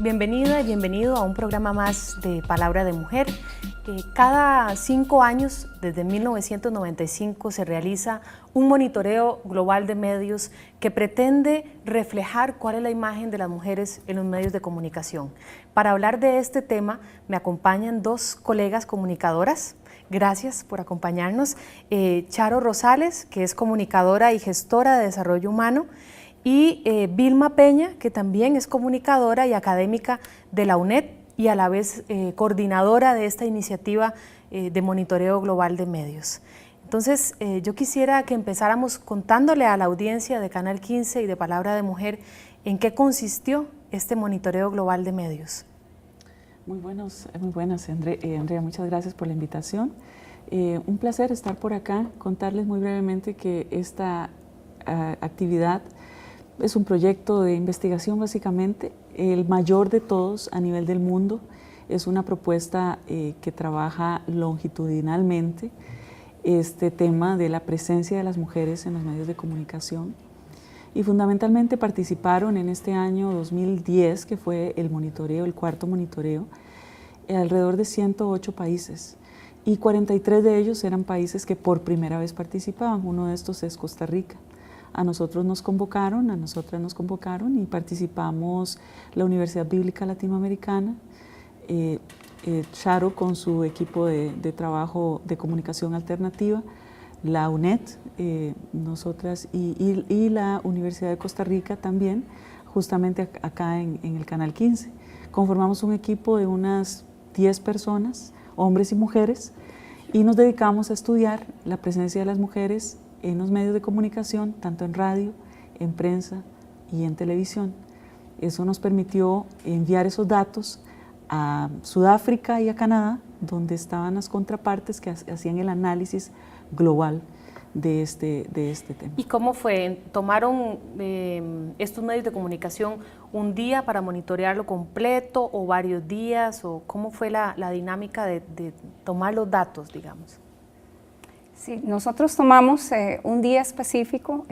Bienvenida y bienvenido a un programa más de Palabra de Mujer. Cada 5 años, desde 1995, se realiza un monitoreo global de medios que pretende reflejar cuál es la imagen de las mujeres en los medios de comunicación. Para hablar de este tema me acompañan dos colegas comunicadoras. Gracias por acompañarnos. Charo Rosales, que es comunicadora y gestora de desarrollo humano, y Vilma Peña, que también es comunicadora y académica de la UNED y a la vez coordinadora de esta iniciativa de monitoreo global de medios. Entonces, yo quisiera que empezáramos contándole a la audiencia de Canal 15 y de Palabra de Mujer en qué consistió este monitoreo global de medios. Muy buenas, Andrea, muchas gracias por la invitación. Un placer estar por acá, contarles muy brevemente que esta actividad es un proyecto de investigación básicamente, el mayor de todos a nivel del mundo. Es una propuesta que trabaja longitudinalmente este tema de la presencia de las mujeres en los medios de comunicación. Y fundamentalmente participaron en este año 2010, que fue el monitoreo, el cuarto monitoreo, alrededor de 108 países. Y 43 de ellos eran países que por primera vez participaban. Uno de estos es Costa Rica. A nosotras nos convocaron y participamos la Universidad Bíblica Latinoamericana, Charo con su equipo de trabajo de comunicación alternativa, la UNED, nosotras y la Universidad de Costa Rica también, justamente acá en el Canal 15. Conformamos un equipo de unas 10 personas, hombres y mujeres, y nos dedicamos a estudiar la presencia de las mujeres en los medios de comunicación, tanto en radio, en prensa y en televisión. Eso nos permitió enviar esos datos a Sudáfrica y a Canadá, donde estaban las contrapartes que hacían el análisis global de este tema. ¿Y cómo fue? ¿Tomaron estos medios de comunicación un día para monitorearlo completo o varios días? ¿O cómo fue la dinámica de tomar los datos, digamos? Sí, nosotros tomamos un día específico,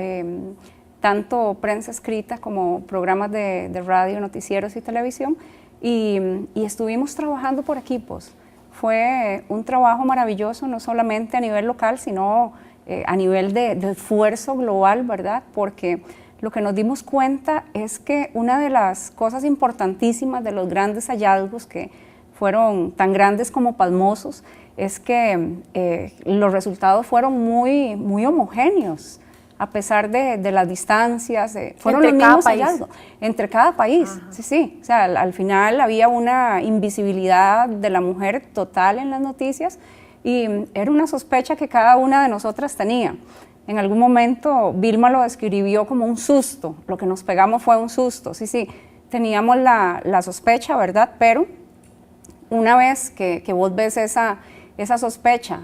tanto prensa escrita como programas de radio, noticieros y televisión, y estuvimos trabajando por equipos. Fue un trabajo maravilloso, no solamente a nivel local, sino a nivel de esfuerzo global, ¿verdad? Porque lo que nos dimos cuenta es que una de las cosas importantísimas de los grandes hallazgos, que fueron tan grandes como pasmosos, es que los resultados fueron muy homogéneos, a pesar de las distancias, fueron los mismos hallazgos entre cada país. Ajá. Sí, o sea, al final había una invisibilidad de la mujer total en las noticias y era una sospecha que cada una de nosotras tenía. En algún momento Vilma lo describió como un susto, lo que nos pegamos fue un susto, sí, teníamos la sospecha, ¿verdad? Pero una vez que vos ves esa sospecha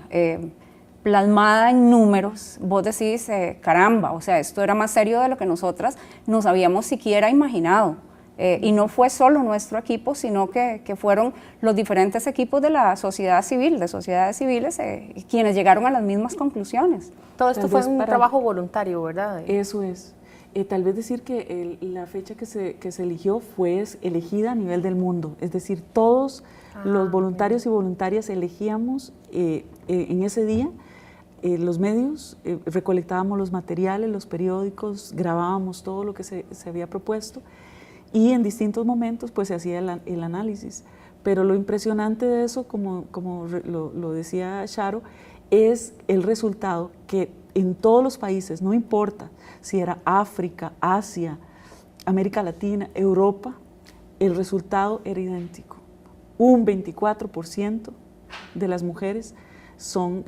plasmada en números, vos decís, caramba, o sea, esto era más serio de lo que nosotras nos habíamos siquiera imaginado. Y no fue solo nuestro equipo, sino que fueron los diferentes equipos de la sociedad civil, de sociedades civiles, quienes llegaron a las mismas conclusiones. Todo esto fue un trabajo voluntario, ¿verdad? Eso es. Tal vez decir que la fecha que se eligió fue elegida a nivel del mundo, es decir, todos los voluntarios y voluntarias elegíamos en ese día los medios, recolectábamos los materiales, los periódicos, grabábamos todo lo que se había propuesto y en distintos momentos pues se hacía el análisis. Pero lo impresionante de eso, como lo decía Charo, es el resultado que en todos los países, no importa si era África, Asia, América Latina, Europa, el resultado era idéntico. Un 24% de las mujeres son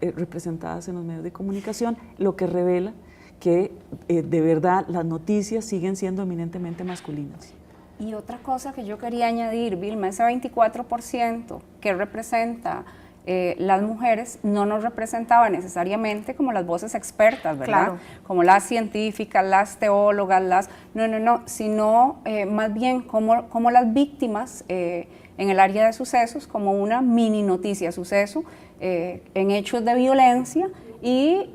representadas en los medios de comunicación, lo que revela que de verdad las noticias siguen siendo eminentemente masculinas. Y otra cosa que yo quería añadir, Vilma, ese 24% que representa las mujeres no nos representaba necesariamente como las voces expertas, ¿verdad? Claro. Como las científicas, las teólogas, no, sino más bien como las víctimas en el área de sucesos, como una mini noticia suceso en hechos de violencia y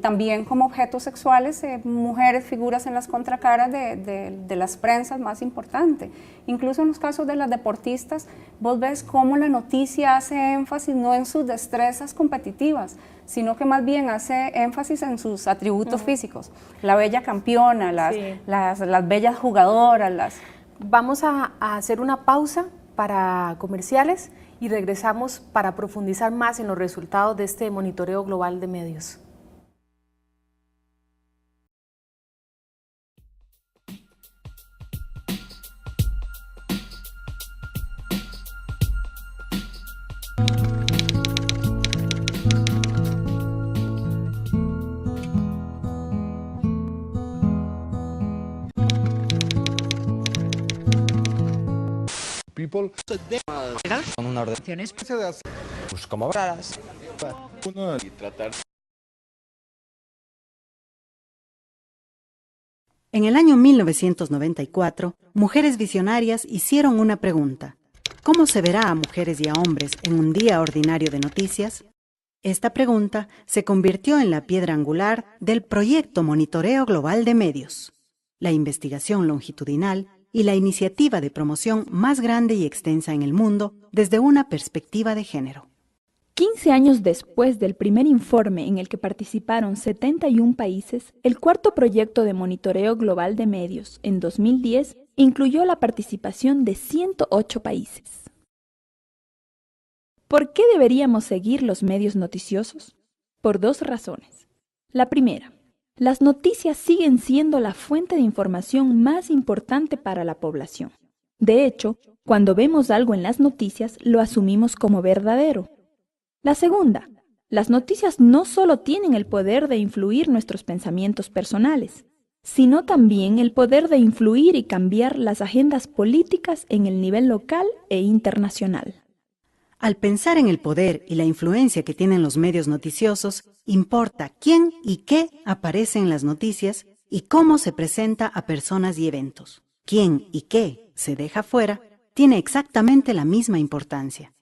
también como objetos sexuales, mujeres, figuras en las contracaras de las prensas más importantes. Incluso en los casos de las deportistas, vos ves cómo la noticia hace énfasis no en sus destrezas competitivas, sino que más bien hace énfasis en sus atributos físicos. La bella campeona, las bellas jugadoras. Vamos a hacer una pausa para comerciales y regresamos para profundizar más en los resultados de este monitoreo global de medios. People con una orden pues como raras uno y tratar. En el año 1994, mujeres visionarias hicieron una pregunta: ¿cómo se verá a mujeres y a hombres en un día ordinario de noticias? Esta pregunta se convirtió en la piedra angular del proyecto Monitoreo Global de Medios, la investigación longitudinal y la iniciativa de promoción más grande y extensa en el mundo desde una perspectiva de género. 15 años después del primer informe en el que participaron 71 países, el cuarto proyecto de monitoreo global de medios, en 2010, incluyó la participación de 108 países. ¿Por qué deberíamos seguir los medios noticiosos? Por dos razones. La primera, las noticias siguen siendo la fuente de información más importante para la población. De hecho, cuando vemos algo en las noticias, lo asumimos como verdadero. La segunda, las noticias no solo tienen el poder de influir nuestros pensamientos personales, sino también el poder de influir y cambiar las agendas políticas en el nivel local e internacional. Al pensar en el poder y la influencia que tienen los medios noticiosos, importa quién y qué aparece en las noticias y cómo se presenta a personas y eventos. Quién y qué se deja fuera tiene exactamente la misma importancia.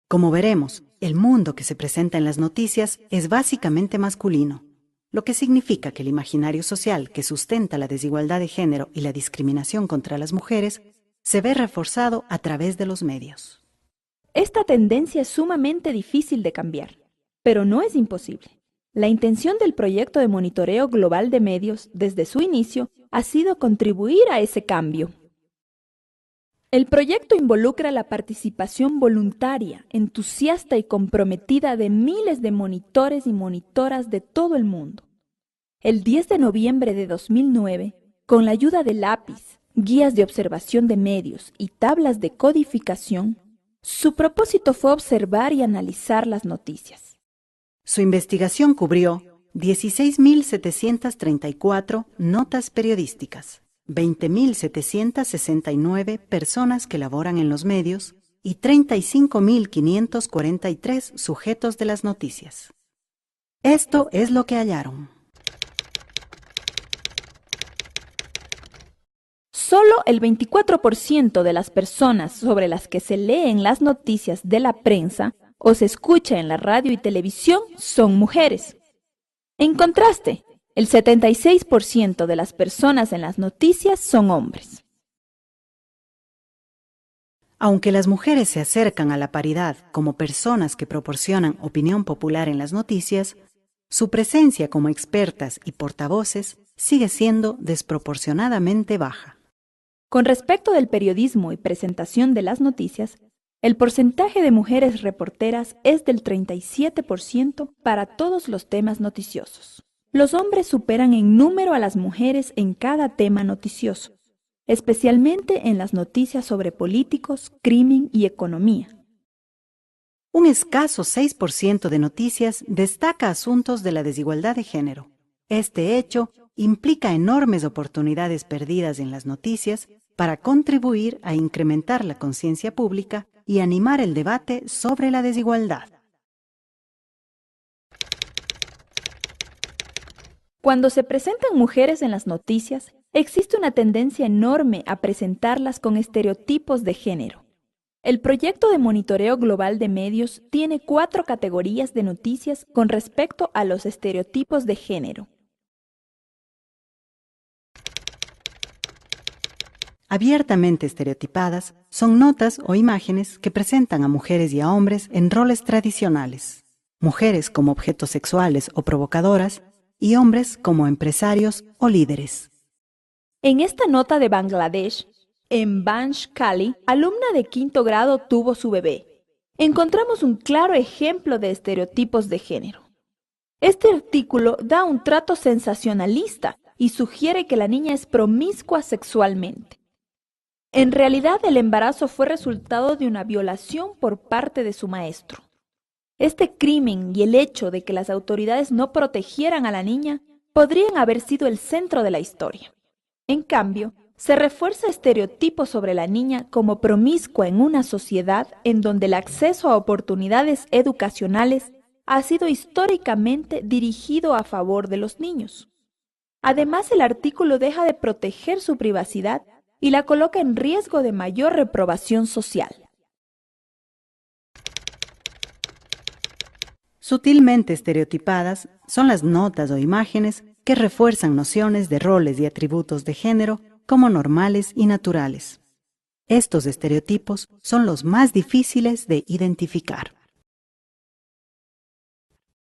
Como veremos, el mundo que se presenta en las noticias es básicamente masculino, lo que significa que el imaginario social que sustenta la desigualdad de género y la discriminación contra las mujeres se ve reforzado a través de los medios. Esta tendencia es sumamente difícil de cambiar, pero no es imposible. La intención del proyecto de monitoreo global de medios desde su inicio ha sido contribuir a ese cambio. El proyecto involucra la participación voluntaria, entusiasta y comprometida de miles de monitores y monitoras de todo el mundo. El 10 de noviembre de 2009, con la ayuda de lápiz, guías de observación de medios y tablas de codificación, su propósito fue observar y analizar las noticias. Su investigación cubrió 16.734 notas periodísticas, 20.769 personas que laboran en los medios y 35.543 sujetos de las noticias. Esto es lo que hallaron. Solo el 24% de las personas sobre las que se leen las noticias de la prensa o se escucha en la radio y televisión son mujeres. En contraste, el 76% de las personas en las noticias son hombres. Aunque las mujeres se acercan a la paridad como personas que proporcionan opinión popular en las noticias, su presencia como expertas y portavoces sigue siendo desproporcionadamente baja. Con respecto del periodismo y presentación de las noticias, el porcentaje de mujeres reporteras es del 37% para todos los temas noticiosos. Los hombres superan en número a las mujeres en cada tema noticioso, especialmente en las noticias sobre políticos, crimen y economía. Un escaso 6% de noticias destaca asuntos de la desigualdad de género. Este hecho implica enormes oportunidades perdidas en las noticias para contribuir a incrementar la conciencia pública y animar el debate sobre la desigualdad. Cuando se presentan mujeres en las noticias, existe una tendencia enorme a presentarlas con estereotipos de género. El proyecto de monitoreo global de medios tiene 4 categorías de noticias con respecto a los estereotipos de género. Abiertamente estereotipadas son notas o imágenes que presentan a mujeres y a hombres en roles tradicionales, mujeres como objetos sexuales o provocadoras y hombres como empresarios o líderes. En esta nota de Bangladesh, en Bansh Kali, alumna de 5º grado tuvo su bebé. Encontramos un claro ejemplo de estereotipos de género. Este artículo da un trato sensacionalista y sugiere que la niña es promiscua sexualmente. En realidad, el embarazo fue resultado de una violación por parte de su maestro. Este crimen y el hecho de que las autoridades no protegieran a la niña podrían haber sido el centro de la historia. En cambio, se refuerza estereotipos sobre la niña como promiscua en una sociedad en donde el acceso a oportunidades educacionales ha sido históricamente dirigido a favor de los niños. Además, el artículo deja de proteger su privacidad y la coloca en riesgo de mayor reprobación social. Sutilmente estereotipadas son las notas o imágenes que refuerzan nociones de roles y atributos de género como normales y naturales. Estos estereotipos son los más difíciles de identificar.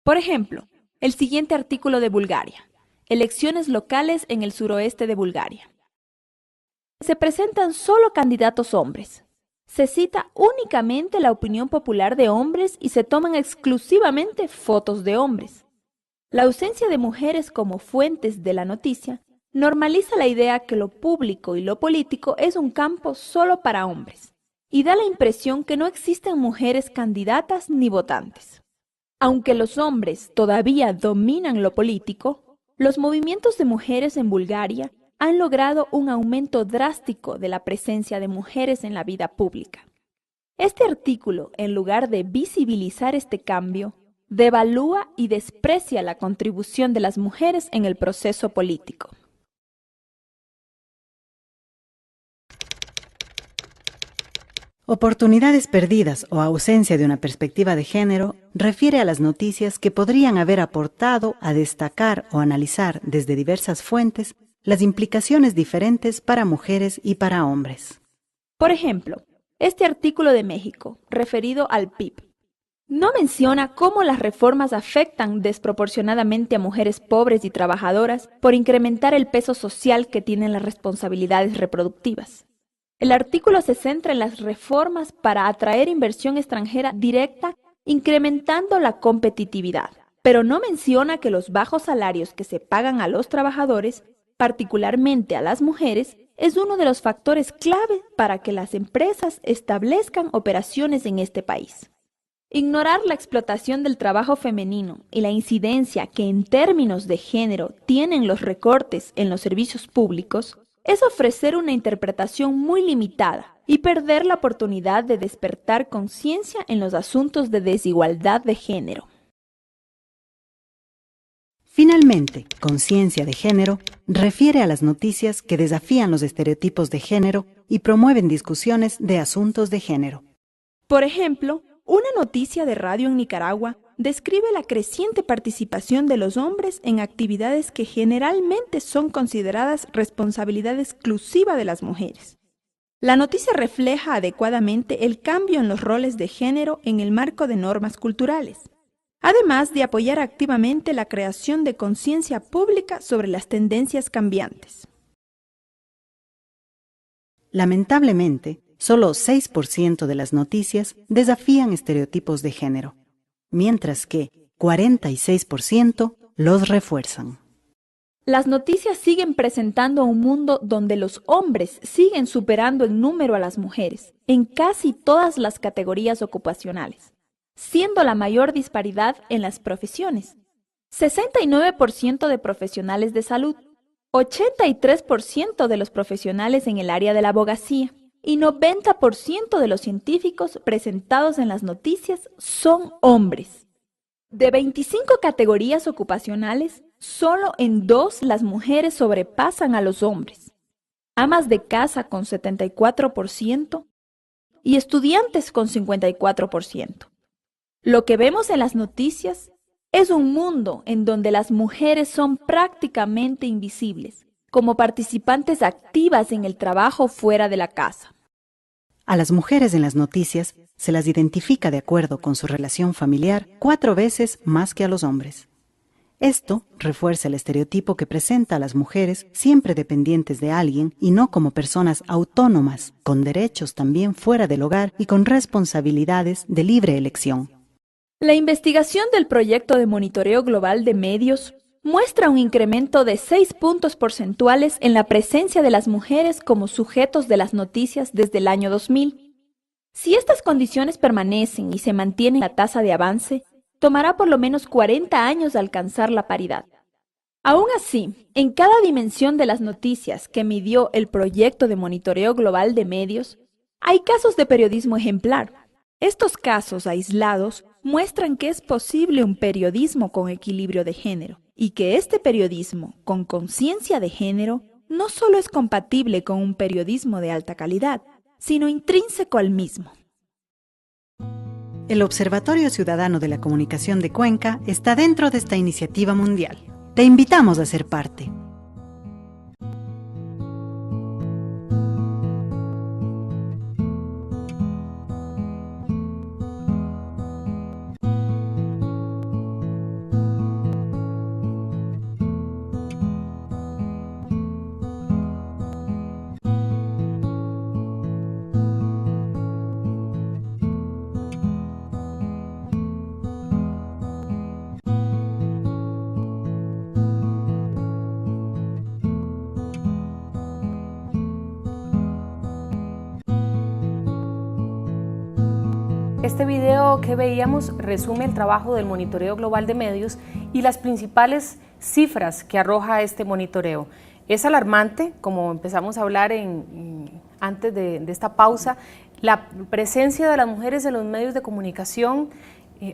Por ejemplo, el siguiente artículo de Bulgaria: elecciones locales en el suroeste de Bulgaria. Se presentan solo candidatos hombres. Se cita únicamente la opinión popular de hombres y se toman exclusivamente fotos de hombres. La ausencia de mujeres como fuentes de la noticia normaliza la idea que lo público y lo político es un campo solo para hombres y da la impresión que no existen mujeres candidatas ni votantes. Aunque los hombres todavía dominan lo político, los movimientos de mujeres en Bulgaria han logrado un aumento drástico de la presencia de mujeres en la vida pública. Este artículo, en lugar de visibilizar este cambio, devalúa y desprecia la contribución de las mujeres en el proceso político. Oportunidades perdidas o ausencia de una perspectiva de género refiere a las noticias que podrían haber aportado a destacar o analizar desde diversas fuentes las implicaciones diferentes para mujeres y para hombres. Por ejemplo, este artículo de México, referido al PIB, no menciona cómo las reformas afectan desproporcionadamente a mujeres pobres y trabajadoras por incrementar el peso social que tienen las responsabilidades reproductivas. El artículo se centra en las reformas para atraer inversión extranjera directa, incrementando la competitividad, pero no menciona que los bajos salarios que se pagan a los trabajadores, particularmente a las mujeres, es uno de los factores clave para que las empresas establezcan operaciones en este país. Ignorar la explotación del trabajo femenino y la incidencia que en términos de género tienen los recortes en los servicios públicos es ofrecer una interpretación muy limitada y perder la oportunidad de despertar conciencia en los asuntos de desigualdad de género. Finalmente, conciencia de género refiere a las noticias que desafían los estereotipos de género y promueven discusiones de asuntos de género. Por ejemplo, una noticia de radio en Nicaragua describe la creciente participación de los hombres en actividades que generalmente son consideradas responsabilidad exclusiva de las mujeres. La noticia refleja adecuadamente el cambio en los roles de género en el marco de normas culturales, además de apoyar activamente la creación de conciencia pública sobre las tendencias cambiantes. Lamentablemente, solo 6% de las noticias desafían estereotipos de género, mientras que 46% los refuerzan. Las noticias siguen presentando un mundo donde los hombres siguen superando en número a las mujeres en casi todas las categorías ocupacionales, siendo la mayor disparidad en las profesiones. 69% de profesionales de salud, 83% de los profesionales en el área de la abogacía y 90% de los científicos presentados en las noticias son hombres. De 25 categorías ocupacionales, solo en 2 las mujeres sobrepasan a los hombres. Amas de casa con 74% y estudiantes con 54%. Lo que vemos en las noticias es un mundo en donde las mujeres son prácticamente invisibles, como participantes activas en el trabajo fuera de la casa. A las mujeres en las noticias se las identifica de acuerdo con su relación familiar 4 veces más que a los hombres. Esto refuerza el estereotipo que presenta a las mujeres siempre dependientes de alguien y no como personas autónomas, con derechos también fuera del hogar y con responsabilidades de libre elección. La investigación del proyecto de monitoreo global de medios muestra un incremento de 6 puntos porcentuales en la presencia de las mujeres como sujetos de las noticias desde el año 2000. Si estas condiciones permanecen y se mantiene la tasa de avance, tomará por lo menos 40 años alcanzar la paridad. Aún así, en cada dimensión de las noticias que midió el proyecto de monitoreo global de medios, hay casos de periodismo ejemplar. Estos casos aislados muestran que es posible un periodismo con equilibrio de género y que este periodismo con conciencia de género no solo es compatible con un periodismo de alta calidad, sino intrínseco al mismo. El Observatorio Ciudadano de la Comunicación de Cuenca está dentro de esta iniciativa mundial. Te invitamos a ser parte. Este video que veíamos resume el trabajo del monitoreo global de medios y las principales cifras que arroja este monitoreo. Es alarmante, como empezamos a hablar antes de esta pausa, la presencia de las mujeres en los medios de comunicación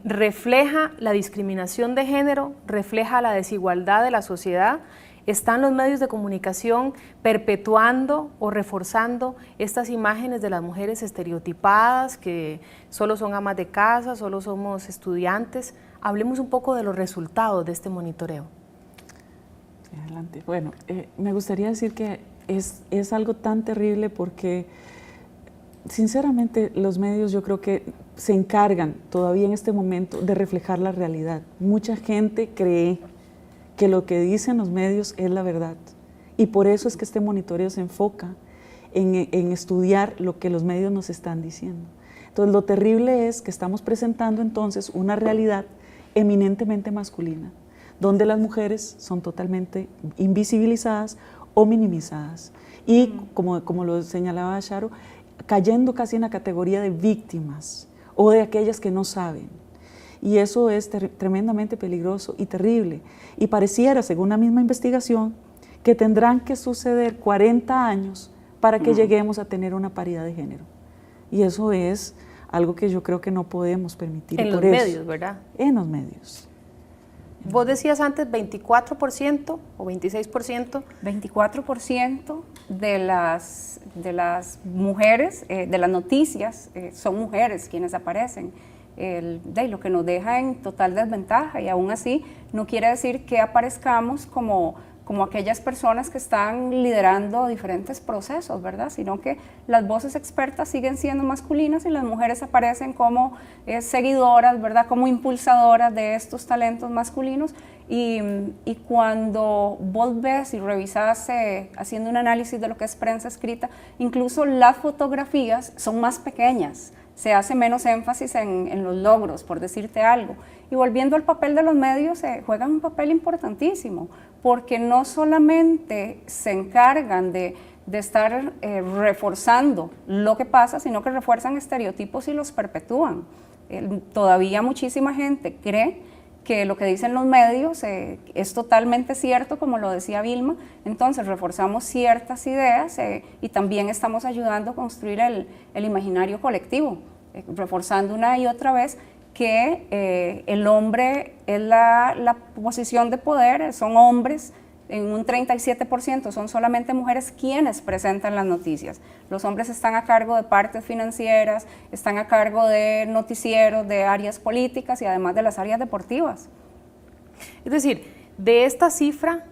refleja la discriminación de género, refleja la desigualdad de la sociedad. Están los medios de comunicación perpetuando o reforzando estas imágenes de las mujeres estereotipadas, que solo son amas de casa, solo somos estudiantes. Hablemos un poco de los resultados de este monitoreo. Adelante. Bueno, me gustaría decir que es algo tan terrible porque sinceramente los medios yo creo que se encargan todavía en este momento de reflejar la realidad. Mucha gente cree que lo que dicen los medios es la verdad y por eso es que este monitoreo se enfoca en estudiar lo que los medios nos están diciendo. Entonces lo terrible es que estamos presentando entonces una realidad eminentemente masculina, donde las mujeres son totalmente invisibilizadas o minimizadas y como lo señalaba Sharo, cayendo casi en la categoría de víctimas o de aquellas que no saben. Y eso es tremendamente peligroso y terrible. Y pareciera, según la misma investigación, que tendrán que suceder 40 años para que lleguemos a tener una paridad de género. Y eso es algo que yo creo que no podemos permitir. En los medios, ¿verdad? En los medios. Vos decías antes 24% o 26%. 24% de las mujeres, de las noticias, son mujeres quienes aparecen. Lo que nos deja en total desventaja y aún así no quiere decir que aparezcamos como aquellas personas que están liderando diferentes procesos, ¿verdad? Sino que las voces expertas siguen siendo masculinas y las mujeres aparecen como seguidoras, ¿verdad? Como impulsadoras de estos talentos masculinos y cuando vos ves y revisás haciendo un análisis de lo que es prensa escrita, incluso las fotografías son más pequeñas. Se hace menos énfasis en los logros, por decirte algo. Y volviendo al papel de los medios, juegan un papel importantísimo, porque no solamente se encargan de estar reforzando lo que pasa, sino que refuerzan estereotipos y los perpetúan. Todavía muchísima gente cree que lo que dicen los medios es totalmente cierto, como lo decía Vilma, entonces reforzamos ciertas ideas y también estamos ayudando a construir el imaginario colectivo, reforzando una y otra vez que el hombre es la posición de poder, son hombres en un 37% son solamente mujeres quienes presentan las noticias. Los hombres están a cargo de partes financieras, están a cargo de noticieros, de áreas políticas y además de las áreas deportivas. Es decir, de esta cifra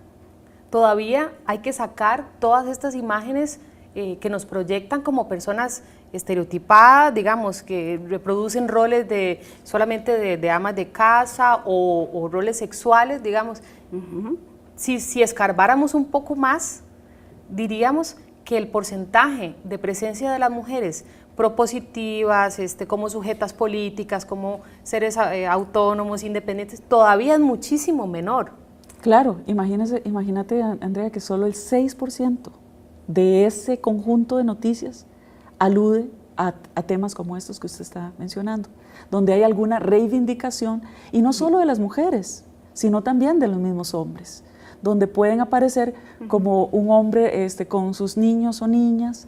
todavía hay que sacar todas estas imágenes que nos proyectan como personas estereotipadas, digamos, que reproducen roles solamente de amas de casa o roles sexuales, digamos. Si escarbáramos un poco más, diríamos que el porcentaje de presencia de las mujeres propositivas, como sujetas políticas, como seres autónomos, independientes, todavía es muchísimo menor. Claro, imagínate, Andrea, que solo el 6% de ese conjunto de noticias alude a temas como estos que usted está mencionando, donde hay alguna reivindicación, y no solo de las mujeres, sino también de los mismos hombres, donde pueden aparecer como un hombre con sus niños o niñas,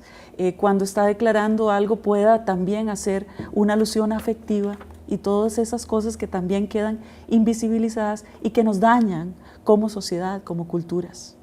cuando está declarando algo pueda también hacer una alusión afectiva, y todas esas cosas que también quedan invisibilizadas y que nos dañan como sociedad, como culturas.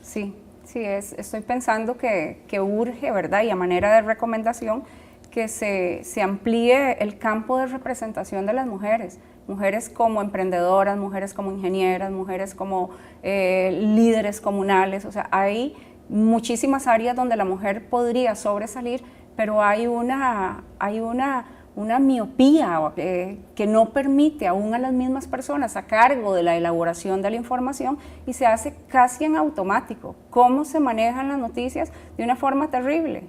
Sí, estoy pensando que urge, ¿verdad? Y a manera de recomendación, que se amplíe el campo de representación de las mujeres. Mujeres como emprendedoras, mujeres como ingenieras, mujeres como líderes comunales. O sea, hay muchísimas áreas donde la mujer podría sobresalir, pero hay una miopía que no permite aún a las mismas personas a cargo de la elaboración de la información, y se hace casi en automático. Cómo se manejan las noticias de una forma terrible.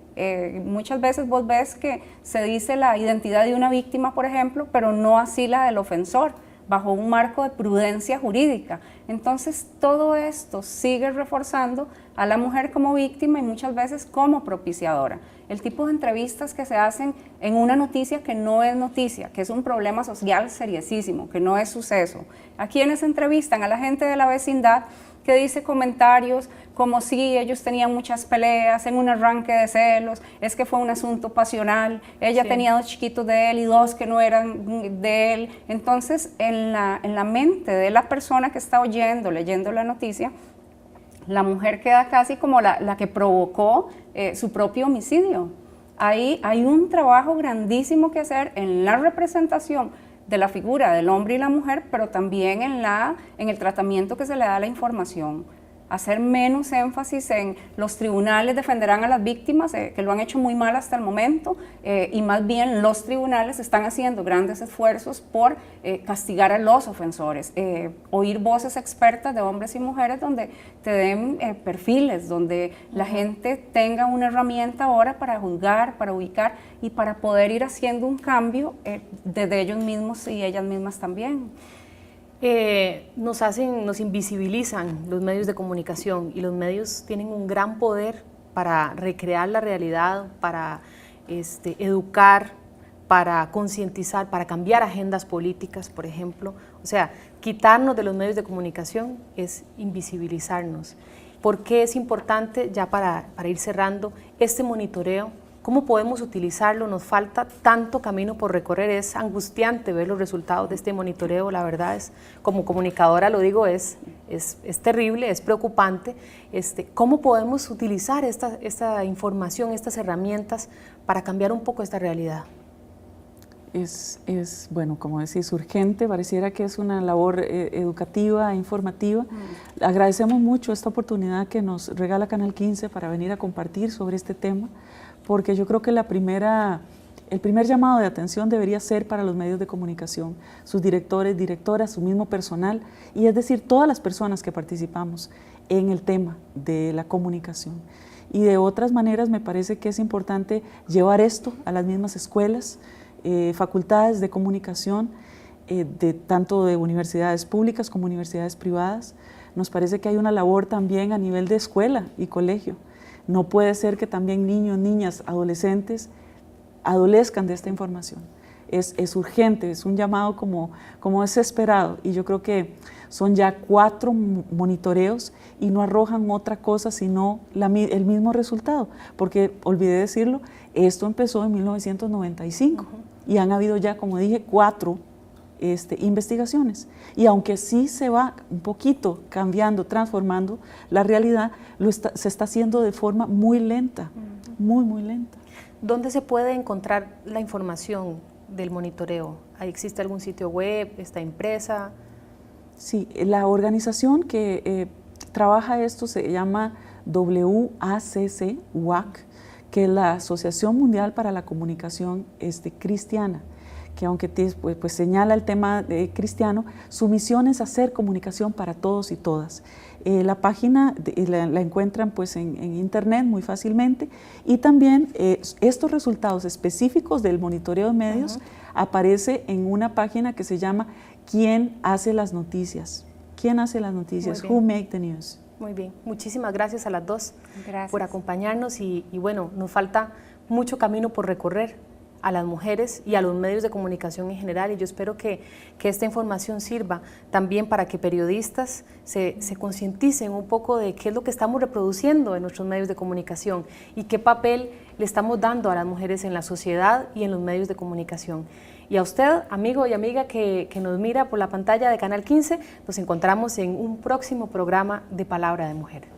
Muchas veces vos ves que se dice la identidad de una víctima, por ejemplo, pero no así la del ofensor, bajo un marco de prudencia jurídica. Entonces, todo esto sigue reforzando a la mujer como víctima y muchas veces como propiciadora. El tipo de entrevistas que se hacen en una noticia que no es noticia, que es un problema social seriosísimo, que no es suceso. ¿A quienes entrevistan? A la gente de la vecindad, que dice comentarios como si ellos tenían muchas peleas, en un arranque de celos, es que fue un asunto pasional, ella tenía 2 chiquitos de él y 2 que no eran de él. Entonces, en la mente de la persona que está oyendo, leyendo la noticia, la mujer queda casi como la que provocó su propio homicidio. Ahí hay un trabajo grandísimo que hacer en la representación de la figura del hombre y la mujer, pero también en el tratamiento que se le da a la información. Hacer menos énfasis en los tribunales defenderán a las víctimas, que lo han hecho muy mal hasta el momento, y más bien los tribunales están haciendo grandes esfuerzos por castigar a los ofensores. Oír voces expertas de hombres y mujeres donde te den perfiles, donde la gente tenga una herramienta ahora para juzgar, para ubicar y para poder ir haciendo un cambio desde ellos mismos y ellas mismas también. Nos invisibilizan los medios de comunicación, y los medios tienen un gran poder para recrear la realidad, para educar, para concientizar, para cambiar agendas políticas, por ejemplo. O sea, quitarnos de los medios de comunicación es invisibilizarnos. ¿Por qué es importante, ya para ir cerrando, este monitoreo? ¿Cómo podemos utilizarlo? Nos falta tanto camino por recorrer, es angustiante ver los resultados de este monitoreo, la verdad es, como comunicadora lo digo, es terrible, es preocupante. ¿Cómo podemos utilizar esta información, estas herramientas para cambiar un poco esta realidad? Bueno, como decís, urgente, pareciera que es una labor educativa, informativa. Agradecemos mucho esta oportunidad que nos regala Canal 15 para venir a compartir sobre este tema, porque yo creo que el primer llamado de atención debería ser para los medios de comunicación, sus directores, directoras, su mismo personal, y es decir, todas las personas que participamos en el tema de la comunicación. Y de otras maneras me parece que es importante llevar esto a las mismas escuelas, facultades de comunicación, tanto de universidades públicas como universidades privadas. Nos parece que hay una labor también a nivel de escuela y colegio. No puede ser que también niños, niñas, adolescentes adolezcan de esta información. Es urgente, es un llamado como desesperado, y yo creo que son ya 4 monitoreos y no arrojan otra cosa sino el mismo resultado, porque olvidé decirlo, esto empezó en 1995 y han habido ya, como dije, 4 investigaciones. Y aunque sí se va un poquito cambiando, transformando, la realidad se está haciendo de forma muy lenta, muy lenta. ¿Dónde se puede encontrar la información del monitoreo? ¿Existe algún sitio web? ¿Está impresa? Sí, la organización que trabaja esto se llama WACC, que es la Asociación Mundial para la Comunicación Cristiana, que aunque pues señala el tema cristiano, su misión es hacer comunicación para todos y todas. La página la encuentran pues en internet muy fácilmente, y también estos resultados específicos del monitoreo de medios aparece en una página que se llama ¿Quién hace las noticias? ¿Quién hace las noticias? Who make the news? Muy bien, muchísimas gracias a las dos Gracias. por acompañarnos y bueno, nos falta mucho camino por recorrer a las mujeres y a los medios de comunicación en general, y yo espero que esta información sirva también para que periodistas se concienticen un poco de qué es lo que estamos reproduciendo en nuestros medios de comunicación y qué papel le estamos dando a las mujeres en la sociedad y en los medios de comunicación. Y a usted, amigo y amiga que nos mira por la pantalla de Canal 15, nos encontramos en un próximo programa de Palabra de Mujer.